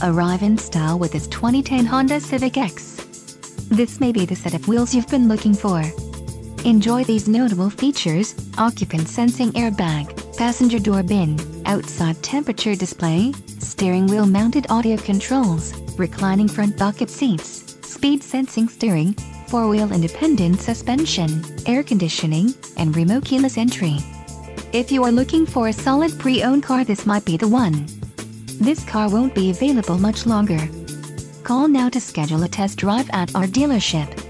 arrive in style with this 2010 Honda Civic X. This may be the set of wheels you've been looking for. Enjoy these notable features: occupant sensing airbag, passenger door bin, outside temperature display, steering wheel mounted audio controls, reclining front bucket seats, speed sensing steering, four-wheel independent suspension, air conditioning, and remote keyless entry. If you are looking for a solid pre-owned car, this might be the one. This car won't be available much longer. Call now to schedule a test drive at our dealership.